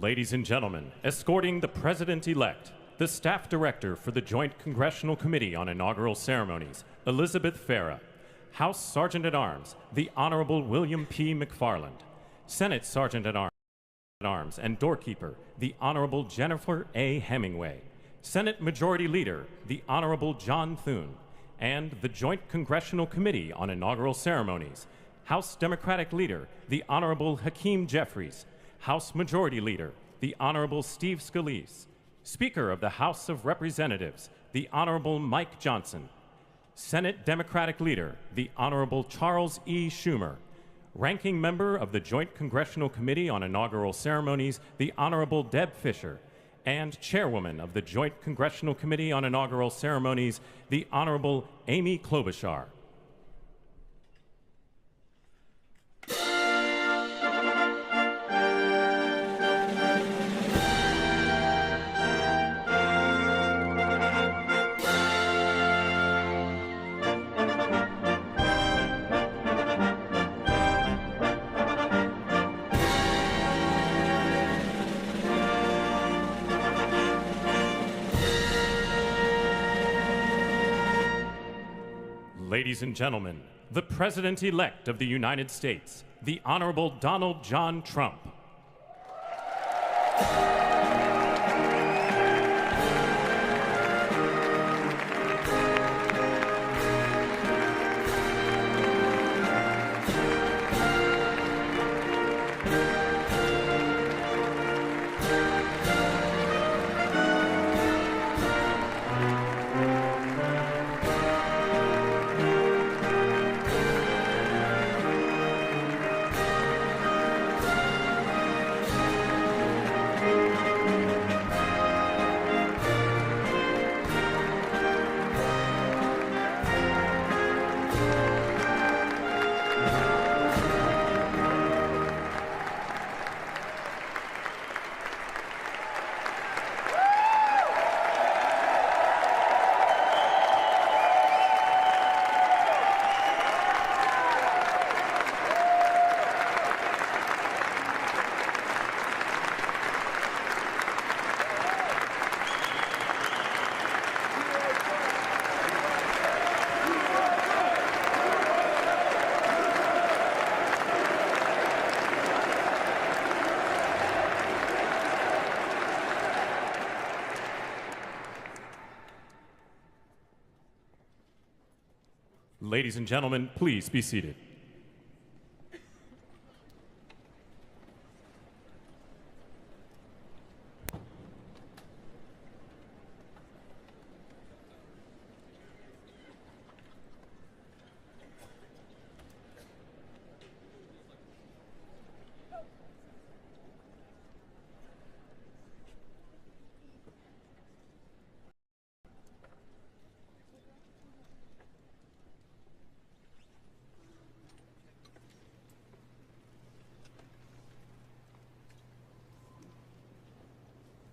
Ladies and gentlemen, escorting the President-elect, the Staff Director for the Joint Congressional Committee on Inaugural Ceremonies, Elizabeth Farah, House Sergeant-at-Arms, the Honorable William P. McFarland, Senate Sergeant-at-Arms and Doorkeeper, the Honorable Jennifer A. Hemingway, Senate Majority Leader, the Honorable John Thune, and the Joint Congressional Committee on Inaugural Ceremonies, House Democratic Leader, the Honorable Hakeem Jeffries, House Majority Leader, the Honorable Steve Scalise, Speaker of the House of Representatives, the Honorable Mike Johnson, Senate Democratic Leader, the Honorable Charles E. Schumer, Ranking Member of the Joint Congressional Committee on Inaugural Ceremonies, the Honorable Deb Fischer, and Chairwoman of the Joint Congressional Committee on Inaugural Ceremonies, the Honorable Amy Klobuchar. Ladies and gentlemen, the President-elect of the United States, the Honorable Donald John Trump. Ladies and gentlemen, please be seated.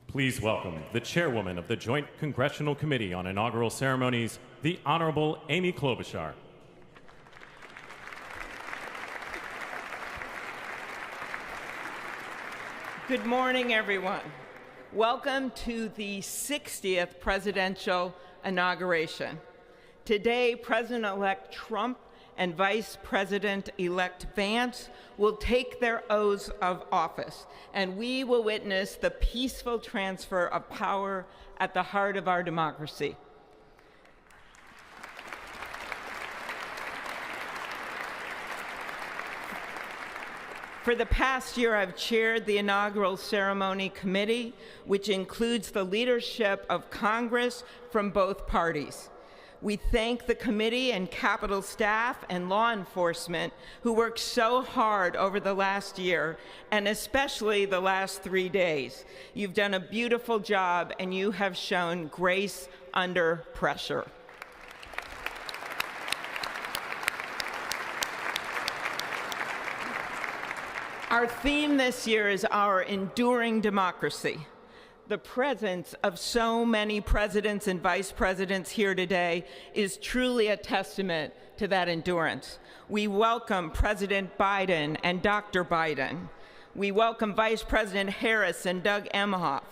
Please welcome the Chairwoman of the Joint Congressional Committee on Inaugural Ceremonies, the Honorable Amy Klobuchar. Good morning, everyone. Welcome to the 60th presidential inauguration. Today, President-elect Trump and Vice President-elect Vance will take their oaths of office, and we will witness the peaceful transfer of power at the heart of our democracy. For the past year, I've chaired the inaugural ceremony committee, which includes the leadership of Congress from both parties. We thank the committee and Capitol staff and law enforcement who worked so hard over the last year, and especially the last 3 days. You've done a beautiful job, and you have shown grace under pressure. Our theme this year is our enduring democracy. The presence of so many presidents and vice presidents here today is truly a testament to that endurance. We welcome President Biden and Dr. Biden. We welcome Vice President Harris and Doug Emhoff,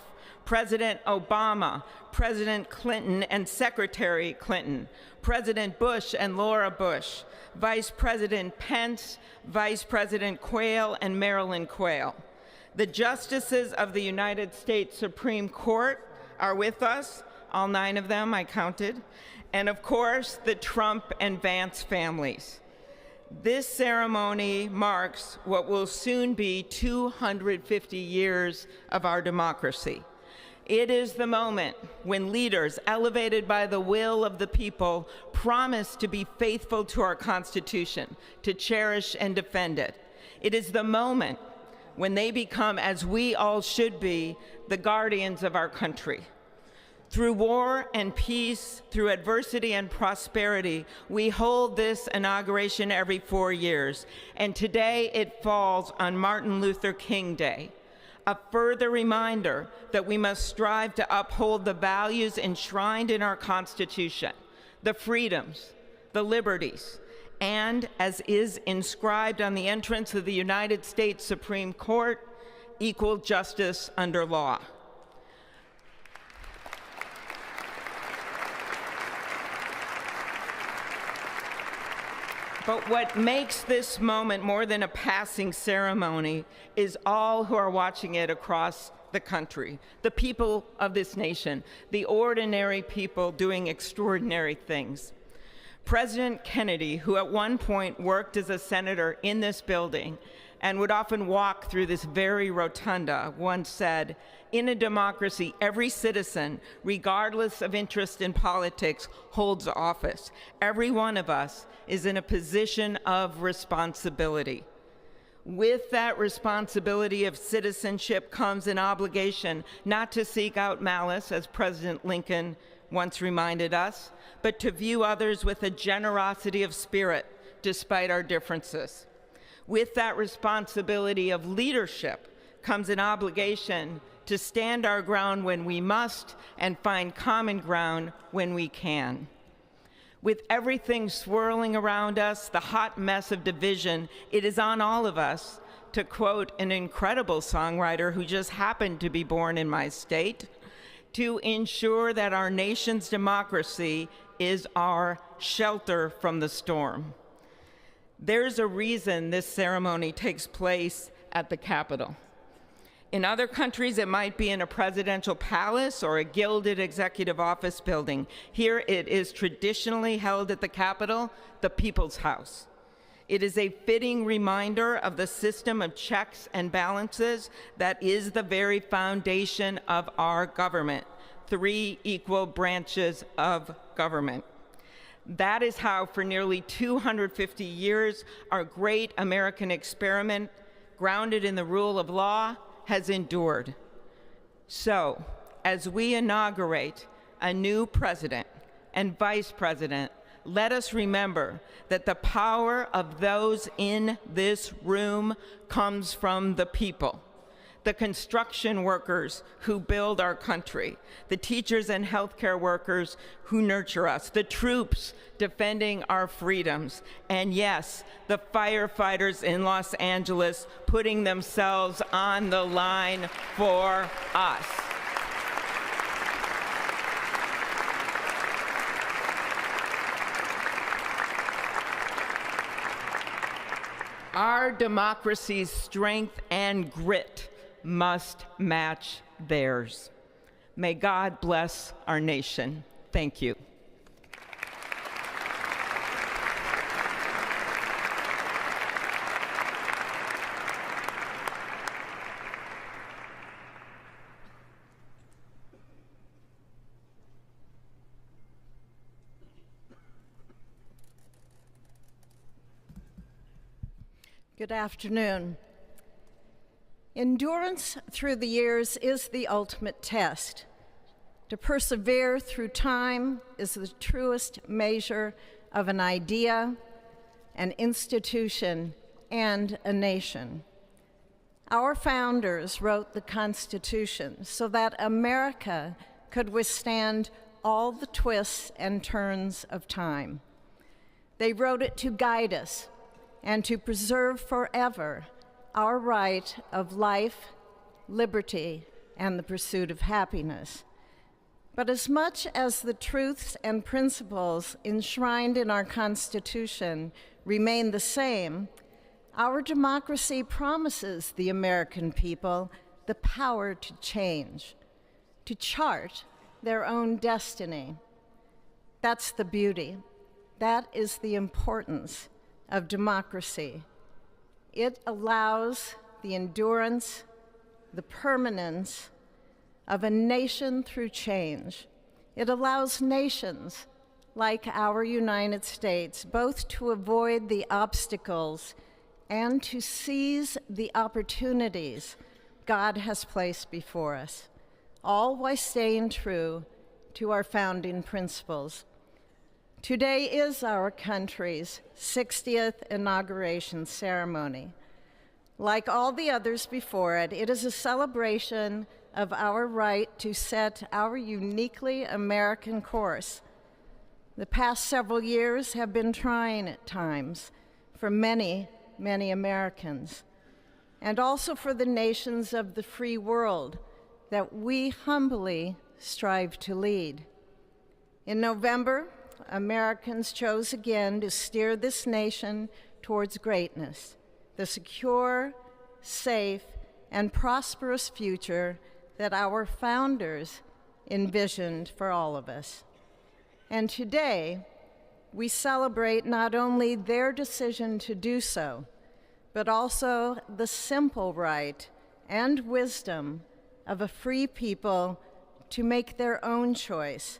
President Obama, President Clinton and Secretary Clinton, President Bush and Laura Bush, Vice President Pence, Vice President Quayle and Marilyn Quayle. The justices of the United States Supreme Court are with us, all 9 of them I counted, and of course the Trump and Vance families. This ceremony marks what will soon be 250 years of our democracy. It is the moment when leaders, elevated by the will of the people, promise to be faithful to our Constitution, to cherish and defend it. It is the moment when they become, as we all should be, the guardians of our country. Through war and peace, through adversity and prosperity, we hold this inauguration every 4 years, and today it falls on Martin Luther King Day, a further reminder that we must strive to uphold the values enshrined in our Constitution, the freedoms, the liberties, and, as is inscribed on the entrance of the United States Supreme Court, equal justice under law. But what makes this moment more than a passing ceremony is all who are watching it across the country, the people of this nation, the ordinary people doing extraordinary things. President Kennedy, who at one point worked as a senator in this building and would often walk through this very rotunda, once said, "In a democracy, every citizen, regardless of interest in politics, holds office. Every one of us is in a position of responsibility." With that responsibility of citizenship comes an obligation not to seek out malice, as President Lincoln once reminded us, but to view others with a generosity of spirit despite our differences. With that responsibility of leadership comes an obligation to stand our ground when we must and find common ground when we can. With everything swirling around us, the hot mess of division, it is on all of us, to quote an incredible songwriter who just happened to be born in my state, to ensure that our nation's democracy is our shelter from the storm. There's a reason this ceremony takes place at the Capitol. In other countries, it might be in a presidential palace or a gilded executive office building. Here it is traditionally held at the Capitol, the People's House. It is a fitting reminder of the system of checks and balances that is the very foundation of our government, 3 equal branches of government. That is how, for nearly 250 years, our great American experiment, grounded in the rule of law, has endured. So, as we inaugurate a new president and vice president, let us remember that the power of those in this room comes from the people. The construction workers who build our country, the teachers and healthcare workers who nurture us, the troops defending our freedoms, and yes, the firefighters in Los Angeles putting themselves on the line for us. Our democracy's strength and grit must match theirs. May God bless our nation. Thank you. Good afternoon. Endurance through the years is the ultimate test. To persevere through time is the truest measure of an idea, an institution, and a nation. Our founders wrote the Constitution so that America could withstand all the twists and turns of time. They wrote it to guide us and to preserve forever our right of life, liberty, and the pursuit of happiness. But as much as the truths and principles enshrined in our Constitution remain the same, our democracy promises the American people the power to change, to chart their own destiny. That's the beauty. That is the importance of democracy. It allows the endurance, the permanence of a nation through change. It allows nations like our United States both to avoid the obstacles and to seize the opportunities God has placed before us, all while staying true to our founding principles. Today is our country's 60th inauguration ceremony. Like all the others before it, it is a celebration of our right to set our uniquely American course. The past several years have been trying at times for many, many Americans, and also for the nations of the free world that we humbly strive to lead. In November, Americans chose again to steer this nation towards greatness, the secure, safe, and prosperous future that our founders envisioned for all of us. And today, we celebrate not only their decision to do so, but also the simple right and wisdom of a free people to make their own choice